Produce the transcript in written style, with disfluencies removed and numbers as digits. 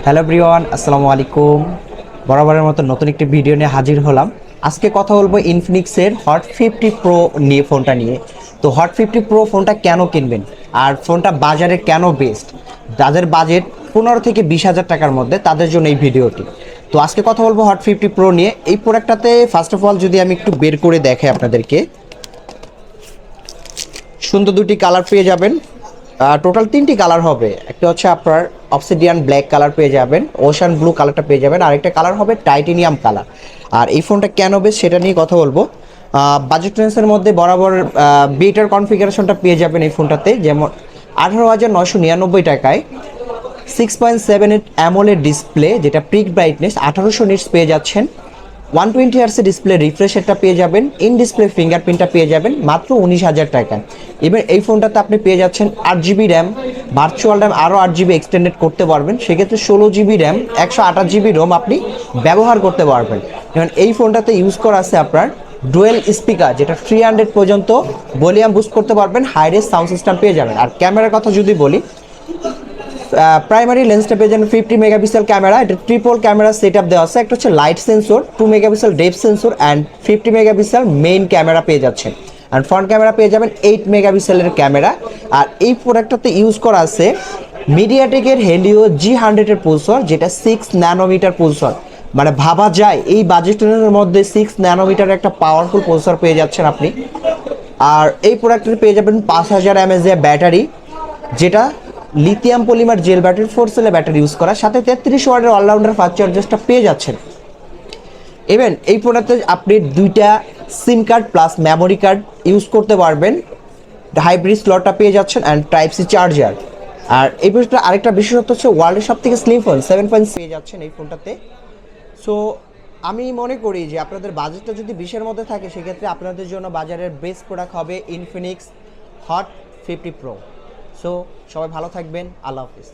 Hello everyone, আসসালামু আলাইকুম। বরাবরের মতো নতুন একটি ভিডিও নিয়ে হাজির হলাম। আজকে কথা বলবো ইনফিনিক্সের হট 50 প্রো নিয়ে, ফোনটা নিয়ে। তো হট 50 প্রো ফোনটা কেন কিনবেন আর ফোনটা বাজারে কেন বেস্ট, যাদের বাজেট 15 থেকে 20,000 টাকার মধ্যে, তাদের জন্য এই ভিডিওটি। তো আজকে কথা বলবো হট 50 প্রো নিয়ে। এই প্রোডাক্টটাতে ফার্স্ট অফ অল যদি আমি একটু বের করে দেখাই আপনাদেরকে, সুন্দর দুটি কালার পেয়ে যাবেন। টোটাল তিনটি কালার হবে। একটা হচ্ছে আপনার অবসিডিয়ান ব্ল্যাক কালার পেয়ে যাবেন, ওশান ব্লু কালারটা পেয়ে যাবেন, আর একটা কালার হবে টাইটেনিয়াম কালার। আর এই ফোনটা কেন বেশ সেটা নিয়ে কথা বলবো। বাজেট রেঞ্জের মধ্যে বরাবর বেটার কনফিগারেশনটা পেয়ে যাবেন এই ফোনটাতে, যেমন 18,999 টাকায় 6.78 অ্যামোলেড ডিসপ্লে, যেটা পিক ব্রাইটনেস 1800 নিটস পেয়ে যাচ্ছেন। 120 হার্সের ডিসপ্লে রিফ্রেশারটা পেয়ে যাবেন, ইন ডিসপ্লে ফিঙ্গারপ্রিন্টটা পেয়ে যাবেন মাত্র 19,000 টাকায়। এবার এই ফোনটাতে আপনি পেয়ে যাচ্ছেন 8 জিবি র্যাম, ভার্চুয়াল র্যাম আরও 8 জিবি এক্সটেন্ডেড করতে পারবেন, সেক্ষেত্রে 16 জিবি র্যাম 128 জিবি রোম আপনি ব্যবহার করতে পারবেন। যেমন এই ফোনটাতে ইউজ করা আছে আপনার ডুয়েল স্পিকার, যেটা 300 পর্যন্ত ভলিউম বুস্ট করতে পারবেন, হাই রেস সাউন্ড সিস্টেম পেয়ে যাবেন। আর ক্যামেরার কথা যদি বলি, প্রাইমারি লেন্সটা পেয়ে যাবেন 50 মেগাপিক্সেল ক্যামেরা, এটা ট্রিপল ক্যামেরা সেট আপ দেওয়া আছে। একটা হচ্ছে light sensor, 2 megapixel depth sensor and 50 megapixel main camera পেয়ে যাচ্ছেন। আর ফ্রন্ট ক্যামেরা পেয়ে যাবেন 8 মেগাপিক্সেলের ক্যামেরা। আর এই প্রোডাক্টটাতে ইউজ করা আছে মিডিয়াটেকের হেলিও G100 এর প্রসেসর, যেটা 6 ন্যানোমিটার প্রসেসর। মানে ভাবা যায় এই বাজেটের মধ্যে 6 ন্যানোমিটার একটা পাওয়ারফুল প্রসেসর পেয়ে যাচ্ছেন আপনি। আর এই প্রোডাক্টের পেয়ে যাবেন 5000 mAh ব্যাটারি, যেটা লিথিয়াম পলিমার জেল ব্যাটারি, 4 সেলের ব্যাটারি ইউজ করা, সাথে 33 ওয়াটের অলরাউন্ডার ফাস্ট চার্জারটা পেয়ে যাচ্ছেন। ইভেন এই প্রোডাক্টে আপনি দুইটা সিম card plus memory card use করতে পারবেন, হাইব্রিড স্লটটা পেয়ে যাচ্ছেন অ্যান্ড টাইপ সি চার্জার। আর এই প্রোডাক্টটা আরেকটা বিশেষত্ব হচ্ছে ওয়ার্ল্ডের সব থেকে স্লিম ফোন 7.6 পেয়ে যাচ্ছেন এই ফোনটাতে। সো আমি মনে করি যে আপনাদের বাজেটটা যদি 20-এর মধ্যে থাকে, সেক্ষেত্রে আপনাদের জন্য বাজারের বেস্ট প্রোডাক্ট হবে ইনফিনিক্স হট 50 প্রো। সো সবাই ভালো থাকবেন, আল্লাহ হাফিজ।